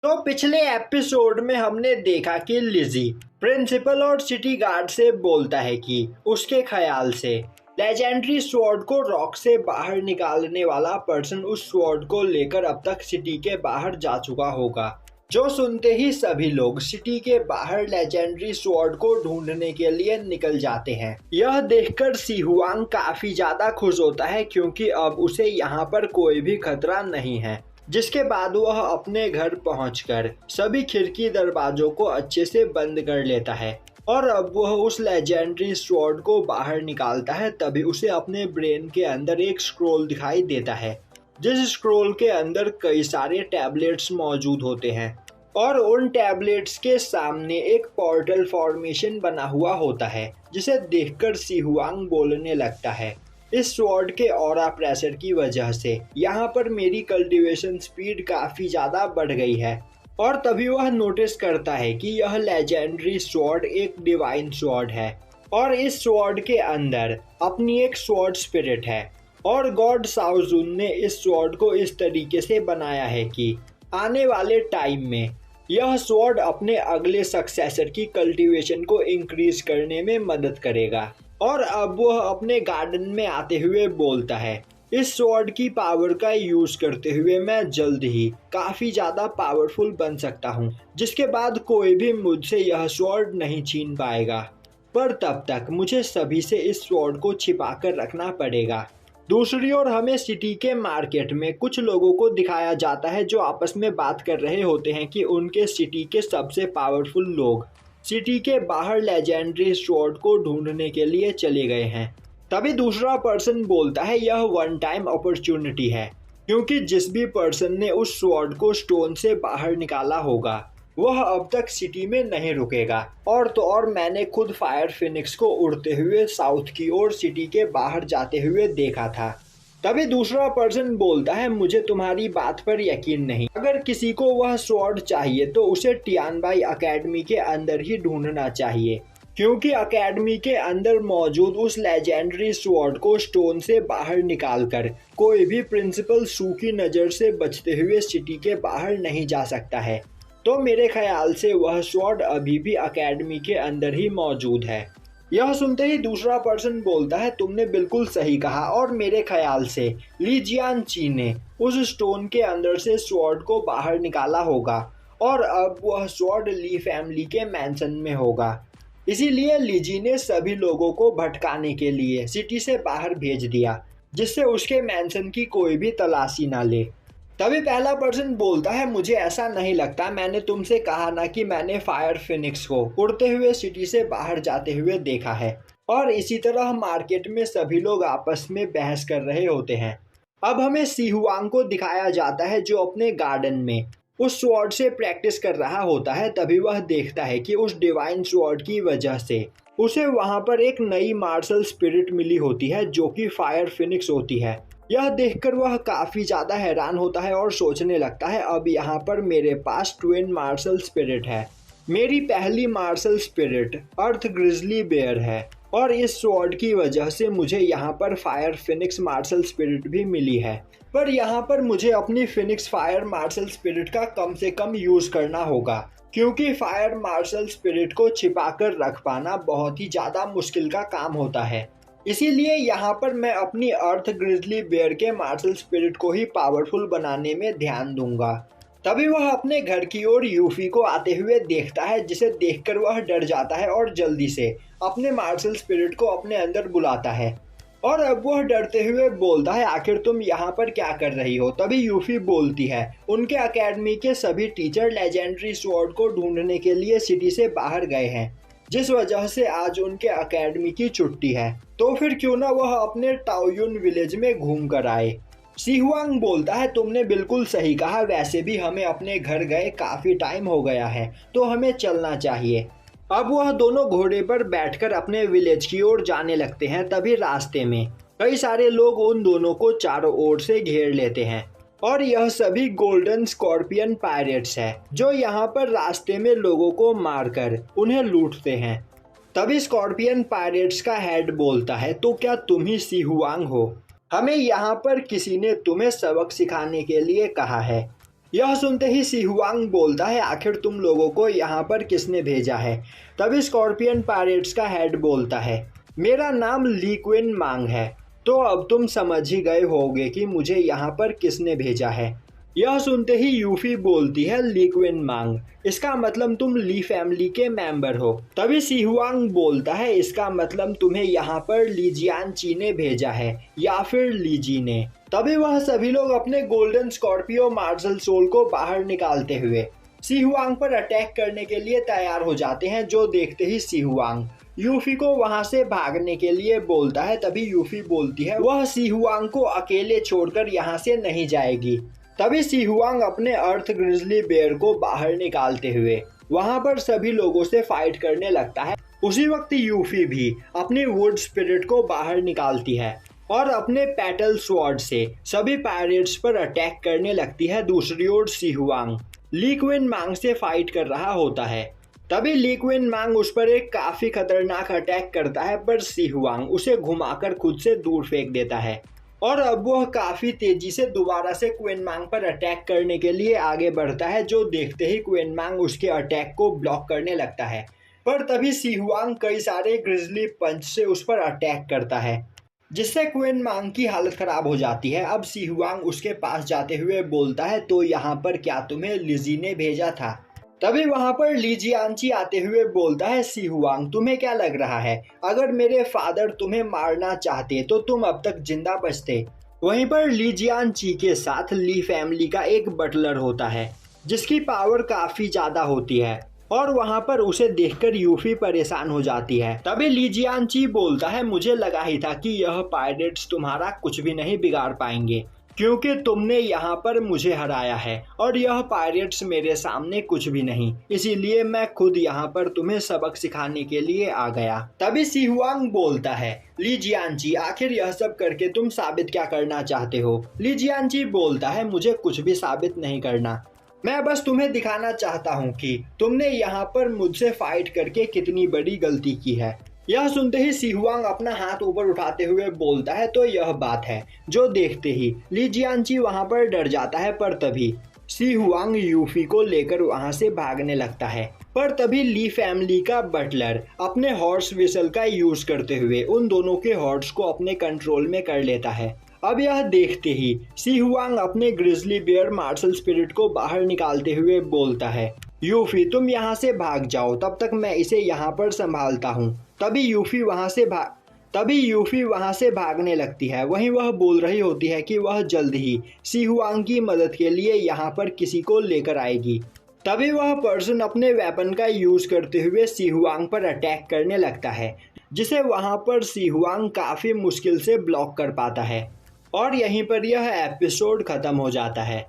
तो पिछले एपिसोड में हमने देखा कि लिजी प्रिंसिपल और सिटी गार्ड से बोलता है कि उसके ख्याल से लेजेंडरी स्वॉर्ड को रॉक से बाहर निकालने वाला पर्सन उस स्वॉर्ड को लेकर अब तक सिटी के बाहर जा चुका होगा। जो सुनते ही सभी लोग सिटी के बाहर लेजेंडरी स्वॉर्ड को ढूंढने के लिए निकल जाते हैं। यह देखकर सी हुआंग काफी ज्यादा खुश होता है क्योंकि अब उसे यहाँ पर कोई भी खतरा नहीं है। जिसके बाद वह अपने घर पहुंचकर सभी खिड़की दरवाजों को अच्छे से बंद कर लेता है और अब वह उस लेजेंडरी स्वॉर्ड को बाहर निकालता है। तभी उसे अपने ब्रेन के अंदर एक स्क्रोल दिखाई देता है, जिस स्क्रोल के अंदर कई सारे टैबलेट्स मौजूद होते हैं और उन टैबलेट्स के सामने एक पोर्टल फॉर्मेशन बना हुआ होता है, जिसे देखकर सी हुआंग बोलने लगता है, इस स्वॉर्ड के ऑरा प्रेशर की वजह से यहाँ पर मेरी कल्टीवेशन स्पीड काफ़ी ज़्यादा बढ़ गई है। और तभी वह नोटिस करता है कि यह लेजेंडरी स्वॉर्ड एक डिवाइन स्वॉर्ड है और इस स्वॉर्ड के अंदर अपनी एक स्वॉर्ड स्पिरिट है और गॉड साओजुन ने इस स्वॉर्ड को इस तरीके से बनाया है कि आने वाले टाइम में यह स्वॉर्ड अपने अगले सक्सेसर की कल्टीवेशन को इंक्रीज करने में मदद करेगा। और अब वह अपने गार्डन में आते हुए बोलता है, इस स्वॉर्ड की पावर का यूज करते हुए मैं जल्द ही काफी ज्यादा पावरफुल बन सकता हूँ, जिसके बाद कोई भी मुझसे यह स्वॉर्ड नहीं छीन पाएगा। पर तब तक मुझे सभी से इस स्वॉर्ड को छिपा कर रखना पड़ेगा। दूसरी ओर हमें सिटी के मार्केट में कुछ लोगों को दिखाया जाता है जो आपस में बात कर रहे होते हैं कि उनके सिटी के सबसे पावरफुल लोग सिटी के बाहर लेजेंडरी स्वॉर्ड को ढूंढने के लिए चले गए हैं। तभी दूसरा पर्सन बोलता है, यह वन टाइम अपॉर्चुनिटी है क्योंकि जिस भी पर्सन ने उस स्वॉर्ड को स्टोन से बाहर निकाला होगा वह अब तक सिटी में नहीं रुकेगा। और तो और मैंने खुद फायर फिनिक्स को उड़ते हुए साउथ की ओर सिटी के बाहर जाते हुए देखा था। तभी दूसरा पर्सन बोलता है, मुझे तुम्हारी बात पर यकीन नहीं। अगर किसी को वह स्वॉर्ड चाहिए तो उसे टियानबाई अकेडमी के अंदर ही ढूंढना चाहिए क्योंकि अकेडमी के अंदर मौजूद उस लेजेंडरी स्वॉर्ड को स्टोन से बाहर निकालकर कोई भी प्रिंसिपल सू की नज़र से बचते हुए सिटी के बाहर नहीं जा सकता है। तो मेरे ख्याल से वह स्वॉर्ड अभी भी अकेडमी के अंदर ही मौजूद है। यह सुनते ही दूसरा पर्सन बोलता है, तुमने बिल्कुल सही कहा और मेरे ख्याल से ली जियानची ने उस स्टोन के अंदर से स्वॉर्ड को बाहर निकाला होगा और अब वह स्वॉर्ड ली फैमिली के मैंशन में होगा। इसीलिए लीजी ने सभी लोगों को भटकाने के लिए सिटी से बाहर भेज दिया जिससे उसके मैंशन की कोई भी तलाशी ना ले। तभी पहला पर्सन बोलता है, मुझे ऐसा नहीं लगता, मैंने तुमसे कहा ना कि मैंने फायर फिनिक्स को उड़ते हुए सिटी से बाहर जाते हुए देखा है। और इसी तरह मार्केट में सभी लोग आपस में बहस कर रहे होते हैं। अब हमें सी हुआंग को दिखाया जाता है जो अपने गार्डन में उस स्वॉर्ड से प्रैक्टिस कर रहा होता है। तभी वह देखता है कि उस डिवाइन स्वॉर्ड की वजह से उसे वहां पर एक नई मार्शल स्पिरिट मिली होती है जो कि फायर फिनिक्स होती है। यह देखकर वह काफ़ी ज़्यादा हैरान होता है और सोचने लगता है, अब यहाँ पर मेरे पास ट्विन मार्शल स्पिरिट है। मेरी पहली मार्शल स्पिरिट अर्थ ग्रिजली बेयर है और इस स्वॉर्ड की वजह से मुझे यहाँ पर फायर फिनिक्स मार्शल स्पिरिट भी मिली है। पर यहाँ पर मुझे अपनी फिनिक्स फायर मार्शल स्पिरिट का कम से कम यूज़ करना होगा क्योंकि फायर मार्शल स्पिरिट को छिपा कर रख पाना बहुत ही ज़्यादा मुश्किल का काम होता है। इसीलिए यहाँ पर मैं अपनी अर्थ ग्रिजली बेयर के मार्शल स्पिरिट को ही पावरफुल बनाने में ध्यान दूंगा। तभी वह अपने घर की ओर यूफी को आते हुए देखता है जिसे देखकर वह डर जाता है और जल्दी से अपने मार्शल स्पिरिट को अपने अंदर बुलाता है। और अब वह डरते हुए बोलता है, आखिर तुम यहाँ पर क्या कर रही हो। तभी यूफी बोलती है, उनके अकेडमी के सभी टीचर लेजेंडरी स्वॉर्ड को ढूंढने के लिए सिटी से बाहर गए हैं जिस वजह से आज उनके अकेडमी की छुट्टी है, तो फिर क्यों ना वह अपने टाओयुन विलेज में घूम कर आए। सी हुआंग बोलता है, तुमने बिल्कुल सही कहा, वैसे भी हमें अपने घर गए काफ़ी टाइम हो गया है तो हमें चलना चाहिए। अब वह दोनों घोड़े पर बैठकर अपने विलेज की ओर जाने लगते हैं। तभी रास्ते में कई सारे लोग उन दोनों को चारों ओर से घेर लेते हैं और यह सभी गोल्डन स्कॉर्पियन पायरेट्स हैं जो यहाँ पर रास्ते में लोगों को मारकर उन्हें लूटते हैं। तभी स्कॉर्पियन पायरेट्स का हेड बोलता है, तो क्या तुम ही सी हुआंग हो? हमें यहाँ पर किसी ने तुम्हें सबक सिखाने के लिए कहा है। यह सुनते ही सीहुआंग बोलता है, आखिर तुम लोगों को यहाँ पर किसने भेजा है। तभी स्कॉर्पियन पायरेट्स का हेड बोलता है, मेरा नाम ली क्विन मांग है, तो अब तुम समझ ही गए होगे कि मुझे यहाँ पर किसने भेजा है। यह सुनते ही यूफी बोलती है, ली क्विन मांग, इसका मतलब तुम ली फैमिली के मेंबर हो। तभी सीहुआंग बोलता है, इसका मतलब तुम्हें यहाँ पर ली जियानची ने भेजा है या फिर ली जी ने। तभी वह सभी लोग अपने गोल्डन स्कॉर्पियो मार्शल सोल को बाहर निकालते हुए सीहुआंग पर अटैक करने के लिए तैयार हो जाते हैं, जो देखते ही सीहुआंग यूफी को वहां से भागने के लिए बोलता है। तभी यूफी बोलती है, वह सीहुआंग को अकेले छोड़कर यहाँ से नहीं जाएगी। तभी सीहुआंग अपने अर्थ ग्रिजली बेयर को बाहर निकालते हुए वहां पर सभी लोगों से फाइट करने लगता है। उसी वक्त यूफी भी अपनी वुड स्पिरिट को बाहर निकालती है और अपने पैटल स्वॉर्ड से सभी पायरेट्स पर अटैक करने लगती है। दूसरी ओर सीहुआंग ली क्विन मांग से फाइट कर रहा होता है। तभी ली क्विन मांग उस पर एक काफी खतरनाक अटैक करता है, पर सीहुआंग उसे घुमाकर खुद से दूर फेंक देता है और अब वह काफी तेजी से दोबारा से क्विन मांग पर अटैक करने के लिए आगे बढ़ता है, जो देखते ही क्विन मांग उसके अटैक को ब्लॉक करने लगता है। पर तभी सीहुआंग कई सारे ग्रिजली पंच से उस पर अटैक करता है, जिससे क्विन मांग की हालत खराब हो जाती है। अब सीहुआंग उसके पास जाते हुए बोलता है, तो यहाँ पर क्या तुम्हें लिजी ने भेजा था। तभी वहां पर ली जियानची आते हुए बोलता है, सीहुआंग तुम्हें क्या लग रहा है, अगर मेरे फादर तुम्हें मारना चाहते तो तुम अब तक जिंदा बचते। वहीं पर ली जियानची के साथ ली फैमिली का एक बटलर होता है, जिसकी पावर काफी ज्यादा होती है और वहां पर उसे देखकर यूफी परेशान हो जाती है। तभी ली जियानची बोलता है, मुझे लगा ही था कि यह पायरेट्स तुम्हारा कुछ भी नहीं बिगाड़ पाएंगे, क्योंकि तुमने यहाँ पर मुझे हराया है और यह पायरेट्स मेरे सामने कुछ भी नहीं, इसीलिए मैं खुद यहाँ पर तुम्हें सबक सिखाने के लिए आ गया। तभी सीहुआंग बोलता है, ली जियानची आखिर यह सब करके तुम साबित क्या करना चाहते हो। ली जियानची बोलता है, मुझे कुछ भी साबित नहीं करना, मैं बस तुम्हें दिखाना चाहता हूँ कि तुमने यहाँ पर मुझसे फाइट करके कितनी बड़ी गलती की है। यह सुनते ही सीहुआंग अपना हाथ ऊपर उठाते हुए बोलता है, तो यह बात है, जो देखते ही ली जियानची वहां पर डर जाता है। पर तभी सीहुआंग यूफी को लेकर वहां से भागने लगता है। पर तभी ली फैमिली का बटलर अपने हॉर्स विसल का यूज करते हुए उन दोनों के हॉर्स को अपने कंट्रोल में कर लेता है। अब यह देखते ही सीहुआंग अपने ग्रिजली बेयर मार्शल स्पिरिट को बाहर निकालते हुए बोलता है, यूफी तुम यहाँ से भाग जाओ, तब तक मैं इसे यहाँ पर संभालता हूँ। तभी यूफी वहां से भागने लगती है। वहीं वह बोल रही होती है कि वह जल्द ही सीहुआंग की मदद के लिए यहाँ पर किसी को लेकर आएगी। तभी वह पर्सन अपने वेपन का यूज करते हुए सीहुआंग पर अटैक करने लगता है, जिसे वहां पर सीहुआंग काफी मुश्किल से ब्लॉक कर पाता है। और यहीं पर यह एपिसोड खत्म हो जाता है।